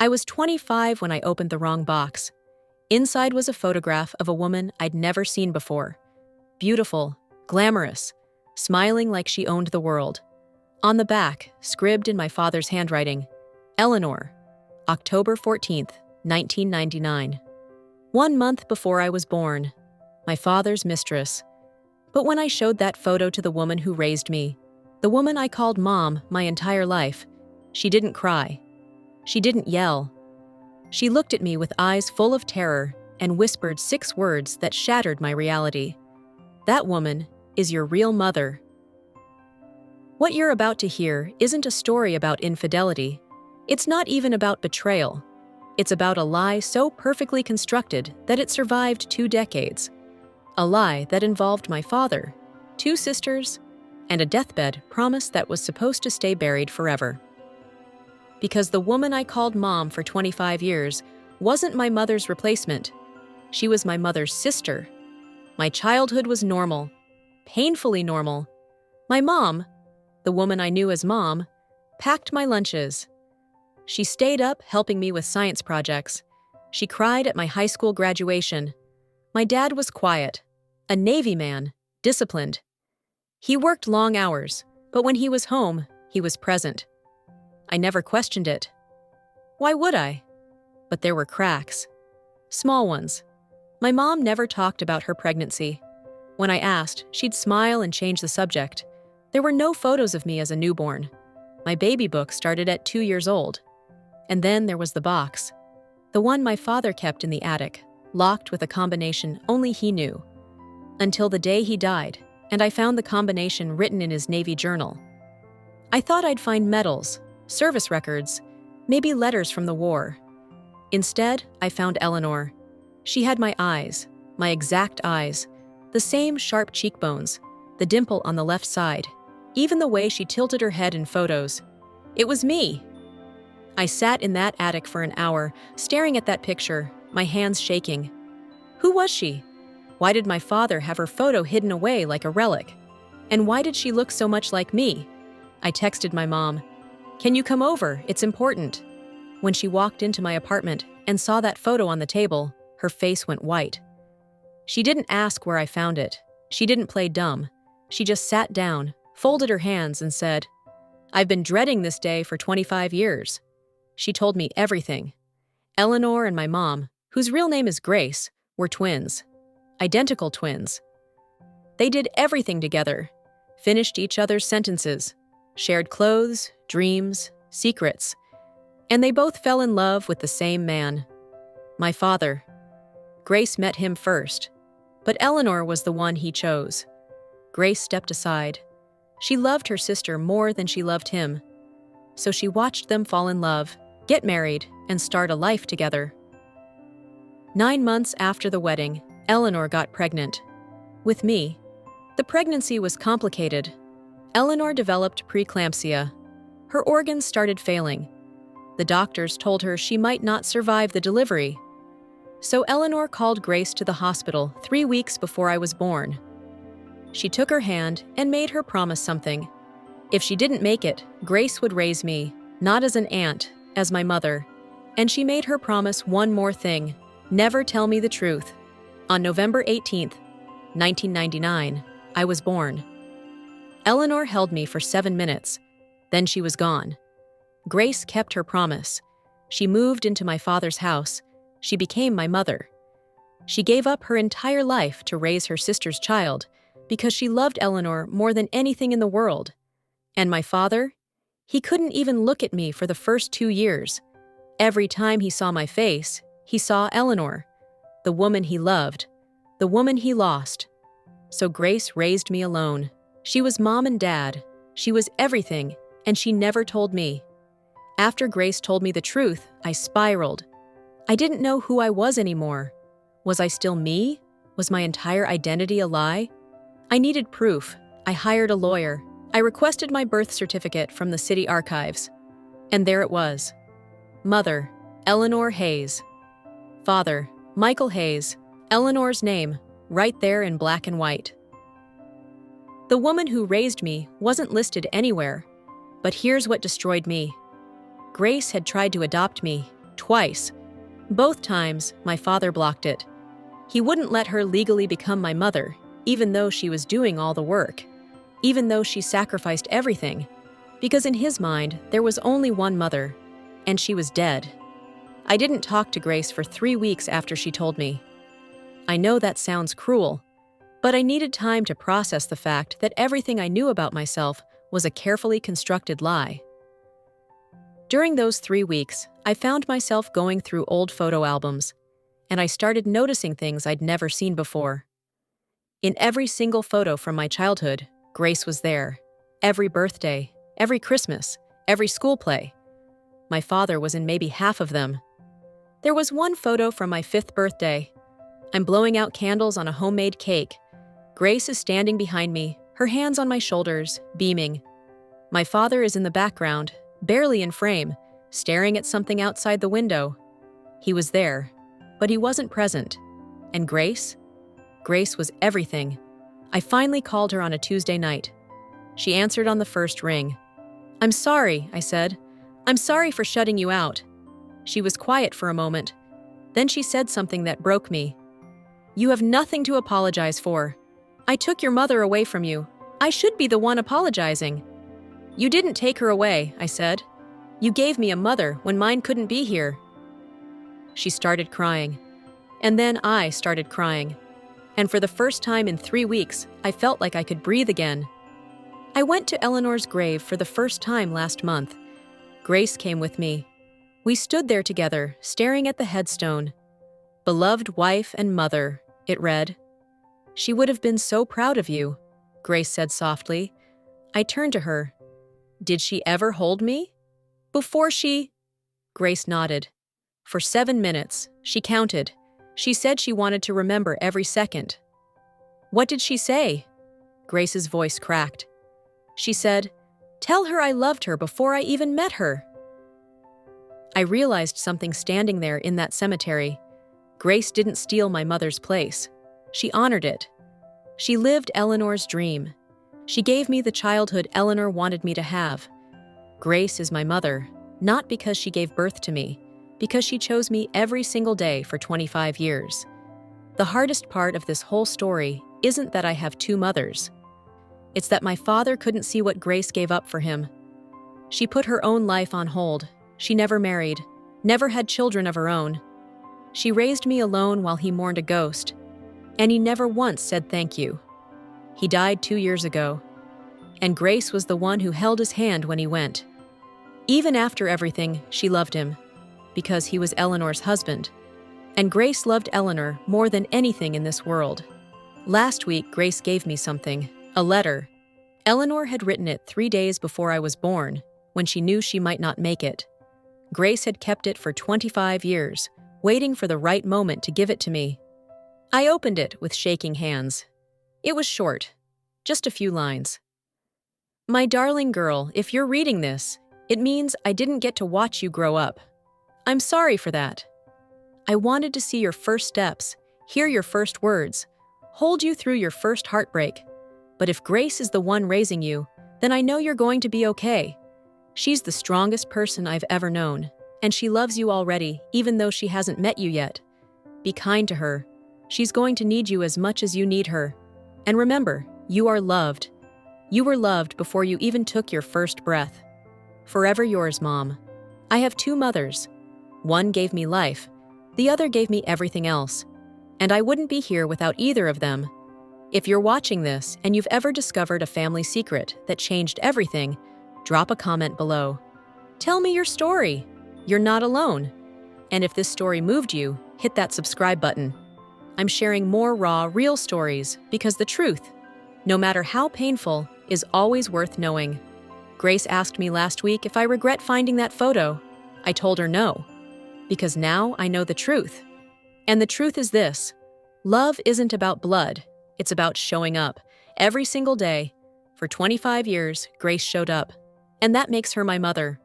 I was 25 when I opened the wrong box. Inside was a photograph of a woman I'd never seen before. Beautiful, glamorous, smiling like she owned the world. On the back, scribbled in my father's handwriting, Eleanor, October 14th, 1999. 1 month before I was born, my father's mistress. But when I showed that photo to the woman who raised me, the woman I called Mom my entire life, she didn't cry. She didn't yell. She looked at me with eyes full of terror and whispered 6 words that shattered my reality. That woman is your real mother. What you're about to hear isn't a story about infidelity. It's not even about betrayal. It's about a lie so perfectly constructed that it survived 2 decades. A lie that involved my father, 2 sisters, and a deathbed promise that was supposed to stay buried forever. Because the woman I called Mom for 25 years wasn't my mother's replacement. She was my mother's sister. My childhood was normal, painfully normal. My mom, the woman I knew as Mom, packed my lunches. She stayed up helping me with science projects. She cried at my high school graduation. My dad was quiet, a Navy man, disciplined. He worked long hours, but when he was home, he was present. I never questioned it. Why would I? But there were cracks. Small ones. My mom never talked about her pregnancy. When I asked, she'd smile and change the subject. There were no photos of me as a newborn. My baby book started at 2 years old. And then there was the box. The one my father kept in the attic, locked with a combination only he knew. Until the day he died, and I found the combination written in his Navy journal. I thought I'd find medals, service records, maybe letters from the war. Instead, I found Eleanor. She had my eyes, my exact eyes, the same sharp cheekbones, the dimple on the left side, even the way she tilted her head in photos. It was me. I sat in that attic for an hour, staring at that picture, my hands shaking. Who was she? Why did my father have her photo hidden away like a relic? And why did she look so much like me? I texted my mom, "Can you come over? It's important." When she walked into my apartment and saw that photo on the table, her face went white. She didn't ask where I found it. She didn't play dumb. She just sat down, folded her hands, and said, "I've been dreading this day for 25 years. She told me everything. Eleanor and my mom, whose real name is Grace, were twins. Identical twins. They did everything together, finished each other's sentences, shared clothes, dreams, secrets, and they both fell in love with the same man, my father. Grace met him first, but Eleanor was the one he chose. Grace stepped aside. She loved her sister more than she loved him, so she watched them fall in love, get married, and start a life together. 9 months after the wedding, Eleanor got pregnant. With me. The pregnancy was complicated. Eleanor developed preeclampsia. Her organs started failing. The doctors told her she might not survive the delivery. So Eleanor called Grace to the hospital 3 weeks before I was born. She took her hand and made her promise something. If she didn't make it, Grace would raise me, not as an aunt, as my mother. And she made her promise one more thing: never tell me the truth. On November 18th, 1999, I was born. Eleanor held me for 7 minutes. Then she was gone. Grace kept her promise. She moved into my father's house. She became my mother. She gave up her entire life to raise her sister's child because she loved Eleanor more than anything in the world. And my father? He couldn't even look at me for the first 2 years. Every time he saw my face, he saw Eleanor, the woman he loved, the woman he lost. So Grace raised me alone. She was mom and dad. She was everything, and she never told me. After Grace told me the truth, I spiraled. I didn't know who I was anymore. Was I still me? Was my entire identity a lie? I needed proof. I hired a lawyer. I requested my birth certificate from the city archives. And there it was. Mother, Eleanor Hayes. Father, Michael Hayes. Eleanor's name, right there in black and white. The woman who raised me wasn't listed anywhere. But here's what destroyed me. Grace had tried to adopt me, Twice. Both times, my father blocked it. He wouldn't let her legally become my mother, even though she was doing all the work, even though she sacrificed everything, because in his mind, there was only one mother, and she was dead. I didn't talk to Grace for 3 weeks after she told me. I know that sounds cruel, but I needed time to process the fact that everything I knew about myself was a carefully constructed lie. During those 3 weeks, I found myself going through old photo albums, and I started noticing things I'd never seen before. In every single photo from my childhood, Grace was there. Every birthday, every Christmas, every school play. My father was in maybe half of them. There was one photo from my 5th birthday. I'm blowing out candles on a homemade cake. Grace is standing behind me, her hands on my shoulders, beaming. My father is in the background, barely in frame, staring at something outside the window. He was there, but he wasn't present. And Grace? Grace was everything. I finally called her on a Tuesday night. She answered on the first ring. "I'm sorry," I said. "I'm sorry for shutting you out." She was quiet for a moment. Then she said something that broke me. "You have nothing to apologize for. I took your mother away from you. I should be the one apologizing." "You didn't take her away," I said. "You gave me a mother when mine couldn't be here." She started crying. And then I started crying. And for the first time in 3 weeks, I felt like I could breathe again. I went to Eleanor's grave for the first time last month. Grace came with me. We stood there together, staring at the headstone. "Beloved wife and mother," it read. "She would have been so proud of you," Grace said softly. I turned to her. "Did she ever hold me? Before she—" Grace nodded. "For 7 minutes, she counted. She said she wanted to remember every second." "What did she say?" Grace's voice cracked. She said, "Tell her I loved her before I even met her." I realized something standing there in that cemetery. Grace didn't steal my mother's place. She honored it. She lived Eleanor's dream. She gave me the childhood Eleanor wanted me to have. Grace is my mother, not because she gave birth to me, because she chose me every single day for 25 years. The hardest part of this whole story isn't that I have 2 mothers. It's that my father couldn't see what Grace gave up for him. She put her own life on hold. She never married, never had children of her own. She raised me alone while he mourned a ghost, and he never once said thank you. He died 2 years ago, and Grace was the one who held his hand when he went. Even after everything, she loved him, because he was Eleanor's husband. And Grace loved Eleanor more than anything in this world. Last week, Grace gave me something, a letter. Eleanor had written it 3 days before I was born, when she knew she might not make it. Grace had kept it for 25 years, waiting for the right moment to give it to me. I opened it with shaking hands. It was short, just a few lines. "My darling girl, if you're reading this, it means I didn't get to watch you grow up. I'm sorry for that. I wanted to see your first steps, hear your first words, hold you through your first heartbreak. But if Grace is the one raising you, then I know you're going to be okay. She's the strongest person I've ever known, and she loves you already, even though she hasn't met you yet. Be kind to her. She's going to need you as much as you need her. And remember, you are loved. You were loved before you even took your first breath. Forever yours, Mom." I have 2 mothers. One gave me life. The other gave me everything else. And I wouldn't be here without either of them. If you're watching this and you've ever discovered a family secret that changed everything, drop a comment below. Tell me your story. You're not alone. And if this story moved you, hit that subscribe button. I'm sharing more raw, real stories because the truth, no matter how painful, is always worth knowing. Grace asked me last week if I regret finding that photo. I told her no, because now I know the truth. And the truth is this: love isn't about blood, it's about showing up. Every single day. For 25 years, Grace showed up. And that makes her my mother.